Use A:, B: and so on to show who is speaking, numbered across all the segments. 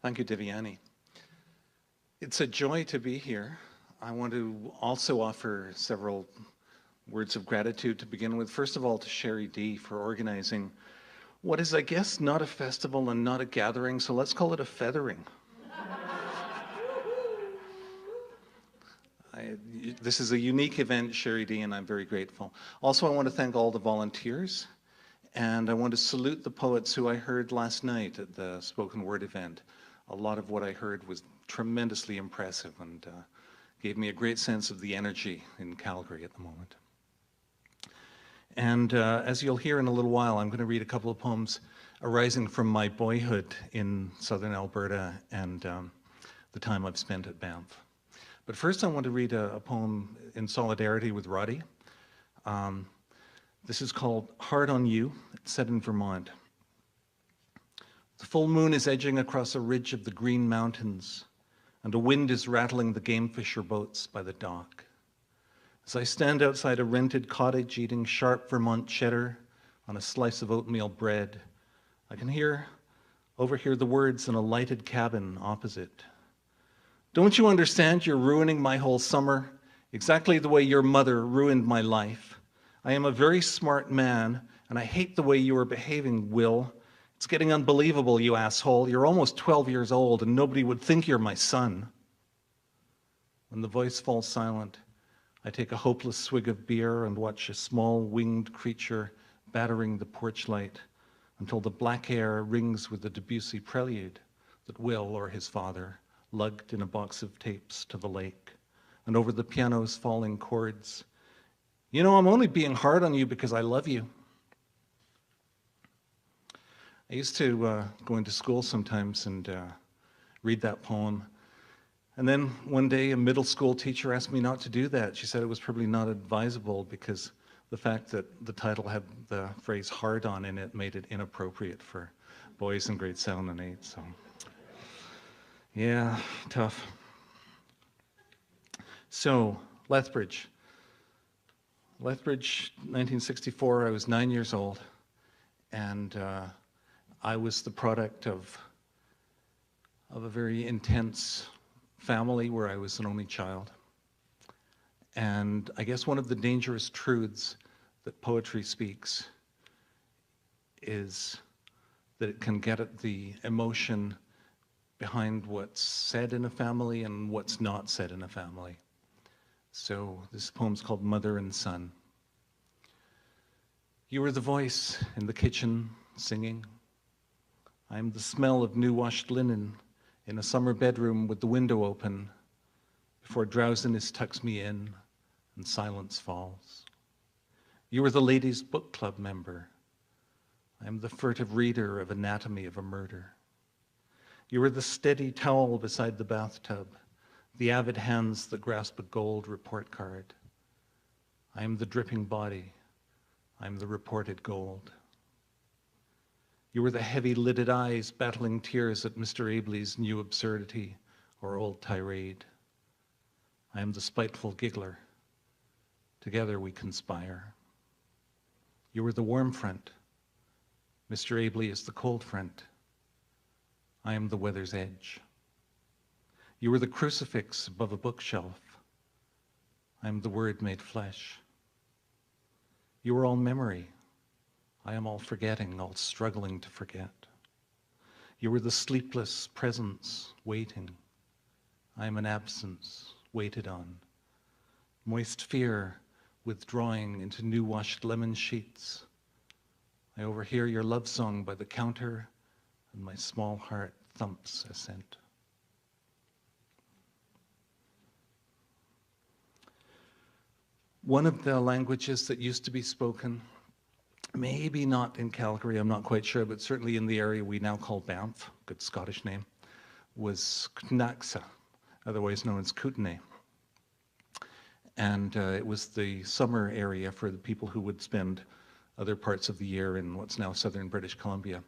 A: Thank you, Divyani. It's a joy to be here. I want to also offer several words of gratitude to begin with. First of all, to Sherry D for organizing what is, I guess, not a festival and not a gathering, so let's call it a feathering. I, this is a unique event, Sherry D, and I'm very grateful. Also, I want to thank all the volunteers, and I want to salute the poets who I heard last night at the spoken word event. A lot of what I heard was tremendously impressive and gave me a great sense of the energy in Calgary at the moment. And as you'll hear in a little while, I'm going to read a couple of poems arising from my boyhood in southern Alberta and the time I've spent at Banff. But first I want to read a poem in solidarity with Roddy. This is called Hard on You. It's set in Vermont. The full moon is edging across a ridge of the Green Mountains, and a wind is rattling the game fisher boats by the dock. As I stand outside a rented cottage eating sharp Vermont cheddar on a slice of oatmeal bread, I can overhear the words in a lighted cabin opposite. Don't you understand you're ruining my whole summer, exactly the way your mother ruined my life? I am a very smart man, and I hate the way you are behaving, Will. It's getting unbelievable, you asshole. You're almost 12 years old, and nobody would think you're my son. When the voice falls silent, I take a hopeless swig of beer and watch a small winged creature battering the porch light until the black air rings with the Debussy prelude that Will, or his father, lugged in a box of tapes to the lake, and over the piano's falling chords. You know, I'm only being hard on you because I love you. I used to go into school sometimes and read that poem. And then one day a middle school teacher asked me not to do that. She said it was probably not advisable because the fact that the title had the phrase hard on in it made it inappropriate for boys in grade 7 and 8. So yeah, tough. So, Lethbridge. Lethbridge, 1964, I was 9 years old, and I was the product of a very intense family where I was an only child. And I guess one of the dangerous truths that poetry speaks is that it can get at the emotion behind what's said in a family and what's not said in a family. So this poem's called Mother and Son. You were the voice in the kitchen singing. I am the smell of new washed linen in a summer bedroom with the window open before drowsiness tucks me in and silence falls. You were the ladies' book club member. I am the furtive reader of Anatomy of a Murder. You were the steady towel beside the bathtub, the avid hands that grasp a gold report card. I am the dripping body. I am the reported gold. You were the heavy-lidded eyes battling tears at Mr. Abley's new absurdity or old tirade. I am the spiteful giggler. Together we conspire. You were the warm front. Mr. Abley is the cold front. I am the weather's edge. You were the crucifix above a bookshelf. I am the word made flesh. You were all memory. I am all forgetting, all struggling to forget. You were the sleepless presence waiting. I am an absence waited on. Moist fear withdrawing into new washed lemon sheets. I overhear your love song by the counter and my small heart thumps assent. One of the languages that used to be spoken, maybe not in Calgary, I'm not quite sure, but certainly in the area we now call Banff, good Scottish name, was Knaxa, otherwise known as Kootenay. And it was the summer area for the people who would spend other parts of the year in what's now southern British Columbia.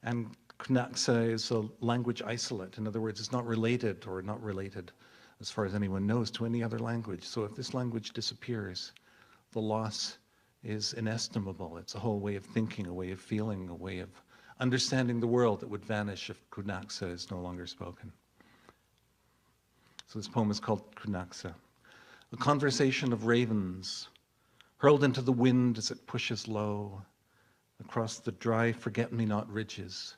A: And Knaxa is a language isolate. In other words, it's not related, or not related, as far as anyone knows, to any other language. So if this language disappears, the loss is inestimable. It's a whole way of thinking, a way of feeling, a way of understanding the world that would vanish if Krunaxa is no longer spoken. So this poem is called Krunaxa. A conversation of ravens, hurled into the wind as it pushes low, across the dry forget-me-not ridges,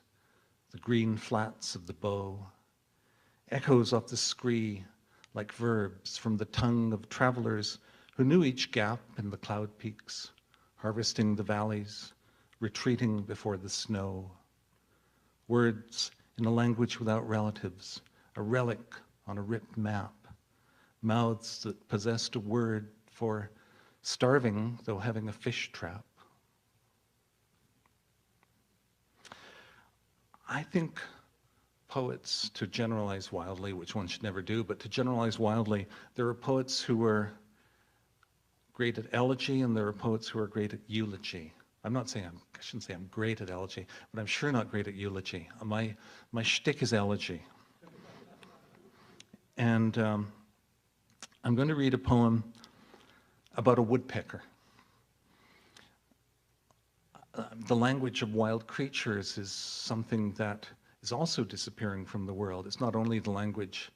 A: the green flats of the bow, echoes off the scree like verbs from the tongue of travelers who knew each gap in the cloud peaks, harvesting the valleys, retreating before the snow. Words in a language without relatives, a relic on a ripped map, mouths that possessed a word for starving though having a fish trap. I think poets, to generalize wildly, which one should never do, but to generalize wildly, there are poets who are great at elegy and there are poets who are great at eulogy. I shouldn't say I'm great at elegy, but I'm sure not great at eulogy. My shtick is elegy. And I'm going to read a poem about a woodpecker. The language of wild creatures is something that is also disappearing from the world. It's not only the language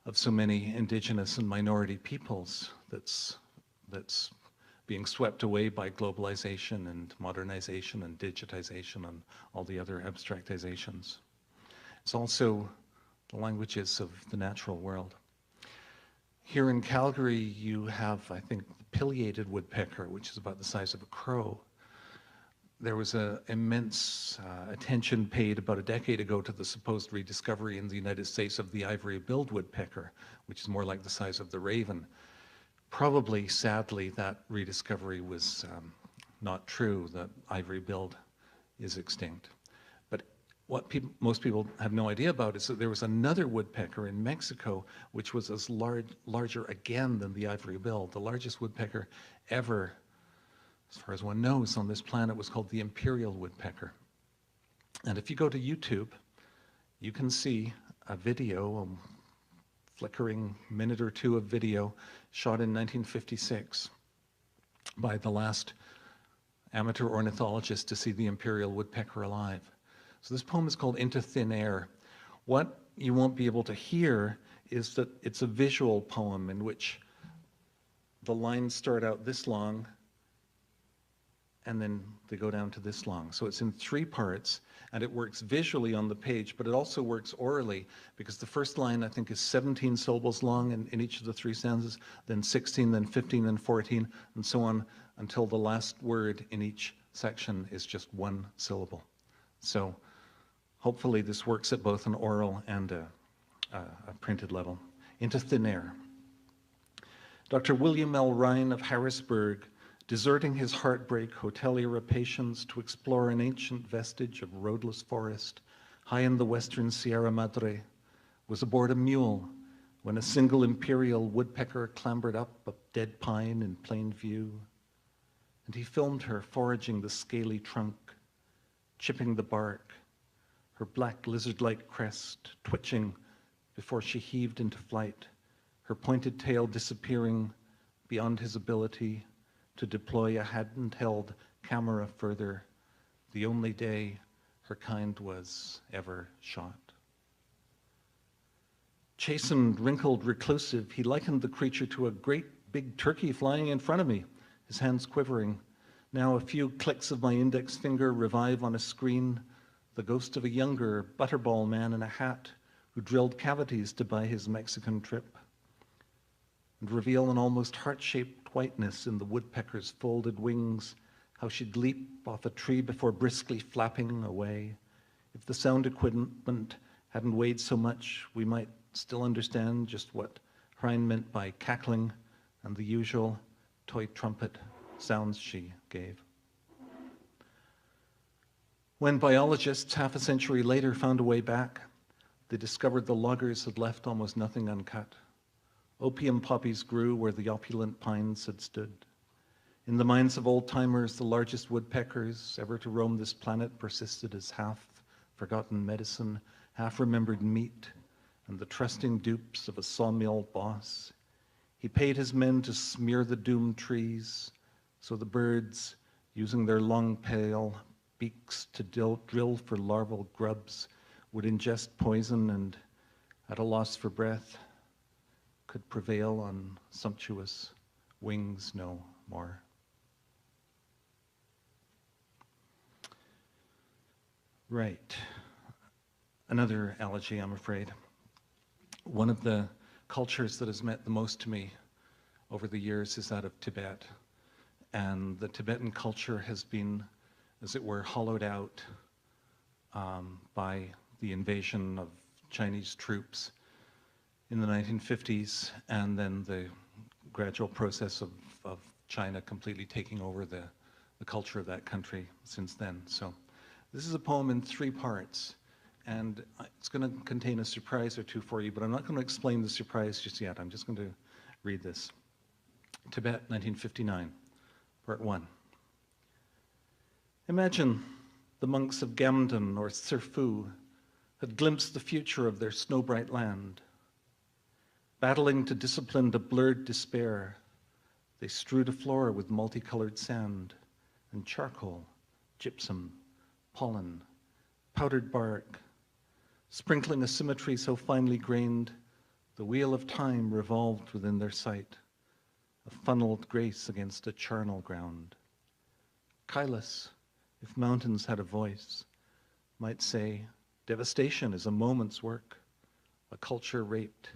A: of so many indigenous and minority peoples that's being swept away by globalization and modernization and digitization and all the other abstractizations. It's also the languages of the natural world. Here in Calgary, you have, I think, the pileated woodpecker, which is about the size of a crow. There was an immense attention paid about a decade ago to the supposed rediscovery in the United States of the ivory-billed woodpecker, which is more like the size of the raven. Probably, sadly, that rediscovery was not true, that ivory-billed is extinct. But what most people have no idea about is that there was another woodpecker in Mexico which was as larger again than the ivory-billed. The largest woodpecker ever, as far as one knows, on this planet was called the imperial woodpecker. And if you go to YouTube, you can see a video, a flickering minute or two of video shot in 1956 by the last amateur ornithologist to see the imperial woodpecker alive. So this poem is called Into Thin Air. What you won't be able to hear is that it's a visual poem in which the lines start out this long and then they go down to this long. So it's in 3 parts, and it works visually on the page, but it also works orally, because the first line, I think, is 17 syllables long in each of the 3 stanzas, then 16, then 15, then 14, and so on, until the last word in each section is just 1 syllable. So hopefully this works at both an oral and a printed level. Into Thin Air. Dr. William L. Ryan of Harrisburg, deserting his heartbreak hotel-era patients to explore an ancient vestige of roadless forest high in the western Sierra Madre, was aboard a mule when a single imperial woodpecker clambered up a dead pine in plain view, and he filmed her foraging the scaly trunk, chipping the bark, her black lizard-like crest twitching before she heaved into flight, her pointed tail disappearing beyond his ability to deploy a handheld camera further, the only day her kind was ever shot. Chastened, wrinkled, reclusive, he likened the creature to a great big turkey flying in front of me, his hands quivering. Now a few clicks of my index finger revive on a screen the ghost of a younger butterball man in a hat who drilled cavities to buy his Mexican trip, and reveal an almost heart-shaped whiteness in the woodpecker's folded wings, how she'd leap off a tree before briskly flapping away. If the sound equipment hadn't weighed so much, we might still understand just what Ryan meant by cackling and the usual toy trumpet sounds she gave. When biologists half a century later found a way back, they discovered the loggers had left almost nothing uncut. Opium poppies grew where the opulent pines had stood. In the minds of old-timers, the largest woodpeckers ever to roam this planet persisted as half-forgotten medicine, half-remembered meat, and the trusting dupes of a sawmill boss. He paid his men to smear the doomed trees, so the birds, using their long beaks to drill for larval grubs, would ingest poison and, at a loss for breath, could prevail on sumptuous wings no more. Right. Another elegy, I'm afraid. One of the cultures that has meant the most to me over the years is that of Tibet. And the Tibetan culture has been, as it were, hollowed out by the invasion of Chinese troops in the 1950s, and then the gradual process of China completely taking over the culture of that country since then. So this is a poem in 3 parts, and it's going to contain a surprise or two for you, but I'm not going to explain the surprise just yet. I'm just going to read this. Tibet, 1959, Part 1. Imagine the monks of Gamden or Serfu had glimpsed the future of their snow-bright land. Battling to discipline a blurred despair, they strewed a floor with multicolored sand and charcoal, gypsum, pollen, powdered bark, sprinkling a symmetry so finely grained, the wheel of time revolved within their sight, a funneled grace against a charnel ground. Kailas, if mountains had a voice, might say, devastation is a moment's work, a culture raped,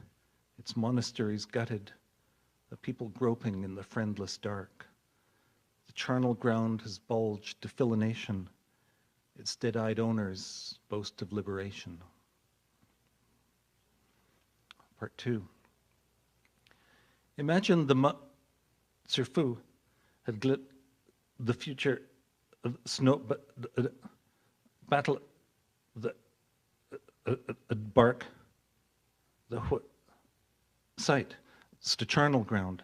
A: its monasteries gutted, a people groping in the friendless dark. The charnel ground has bulged to fill a nation, its dead-eyed owners boast of liberation. Part 2. Imagine the Serfu had glit the future of snow, battle, the bark, the sight, it's the charnel ground.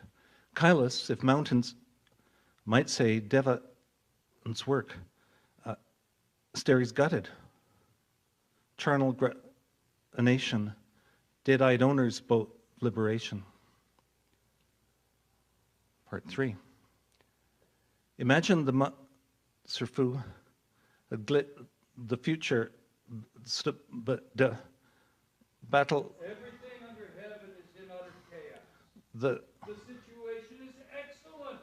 A: Kailas, if mountains might say, Deva's work, Steri's gutted. Charnel, a nation, dead-eyed owners both liberation. Part 3. Imagine the Serfu had glit the future, but the battle.
B: Everything under heaven is in utter chaos.
A: The
B: situation is excellent.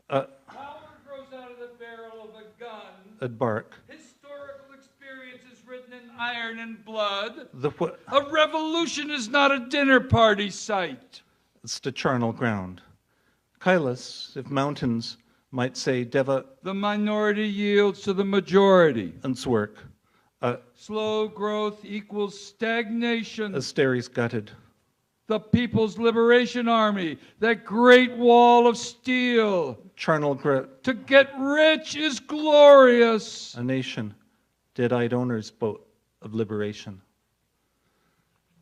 B: Power grows out of the barrel of a gun.
A: At bark.
B: Historical experience is written in iron and blood.
A: The what?
B: A revolution is not a dinner party site.
A: It's the charnel ground. Kailas, if mountains might say, Deva.
B: The minority yields to the majority.
A: And's work.
B: Slow growth equals stagnation.
A: Steri's gutted.
B: The People's Liberation Army, that great wall of steel.
A: Charnel
B: to get rich is glorious.
A: A nation, dead-eyed owners both of liberation.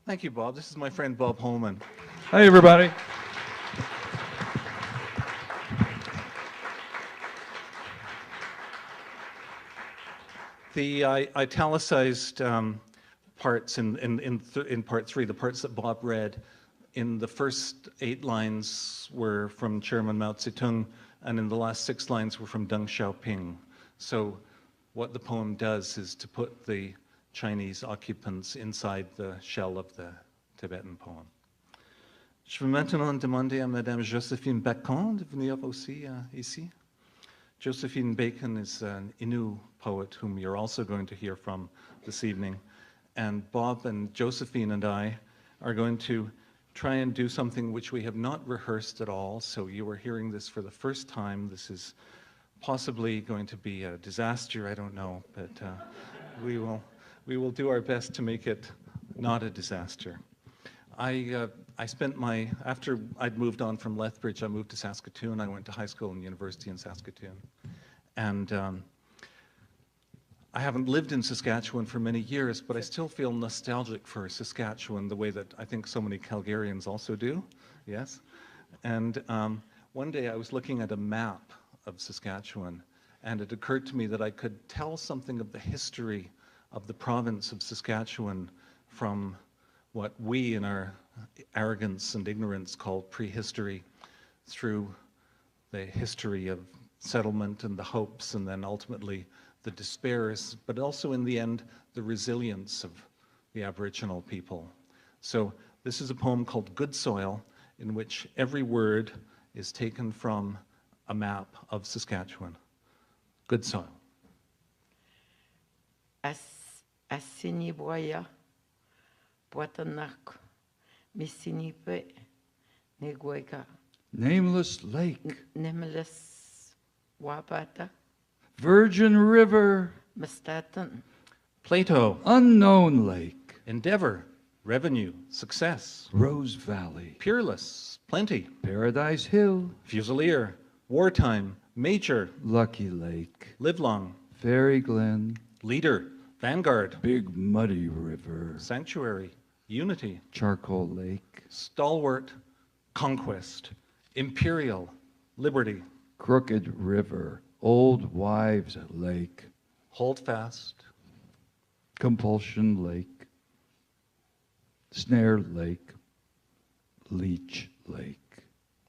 A: Thank you, Bob. This is my friend Bob Holman.
B: Hey, everybody.
A: The italicized parts in part 3, the parts that Bob read, in the first 8 lines were from Chairman Mao Zedong, and in the last 6 lines were from Deng Xiaoping. So what the poem does is to put the Chinese occupants inside the shell of the Tibetan poem. Je vais maintenant demander à Madame Josephine Bacon de venir aussi ici. Josephine Bacon is an Innu poet whom you're also going to hear from this evening. And Bob and Josephine and I are going to try and do something which we have not rehearsed at all. So you are hearing this for the first time. This is possibly going to be a disaster, I don't know, but we will do our best to make it not a disaster. I spent after I'd moved on from Lethbridge, I moved to Saskatoon. I went to high school and university in Saskatoon. And I haven't lived in Saskatchewan for many years, but I still feel nostalgic for Saskatchewan the way that I think so many Calgarians also do, yes? And one day I was looking at a map of Saskatchewan, and it occurred to me that I could tell something of the history of the province of Saskatchewan from what we in our arrogance and ignorance call prehistory, through the history of settlement and the hopes, and then ultimately the despairs, but also in the end, the resilience of the Aboriginal people. So this is a poem called Good Soil, in which every word is taken from a map of Saskatchewan. Good Soil.
C: Asiniboya, Boatanak, Missinipe, Neguega,
D: Nameless lake,
C: Nemelis, Wabata,
D: virgin river,
C: Mastatan,
A: Plato,
D: unknown lake,
A: endeavor, revenue, success,
D: Rose Valley,
A: peerless, plenty,
D: Paradise Hill,
A: Fusilier, wartime, major,
D: Lucky Lake,
A: live long,
D: Fairy Glen,
A: leader, vanguard,
D: Big Muddy River,
A: sanctuary, unity,
D: Charcoal Lake,
A: stalwart, conquest, imperial, liberty,
D: Crooked River, Old Wives Lake,
A: hold fast,
D: Compulsion Lake, Snare Lake, Leech Lake,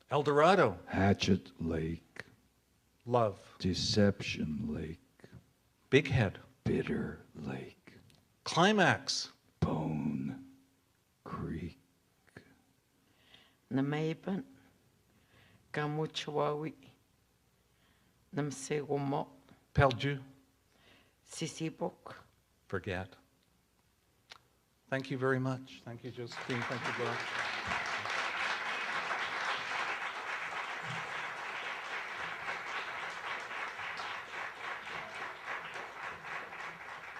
A: El Dorado,
D: Hatchet Lake,
A: love,
D: Deception Lake,
A: big head,
D: Bitter Lake,
A: climax,
D: Bone Creek,
C: Namaban, Kamuchawawi, Namsegomo,
A: perdu,
C: Sisibok.
A: forget. Thank you very much. Thank you, Josephine. Thank you, Bob.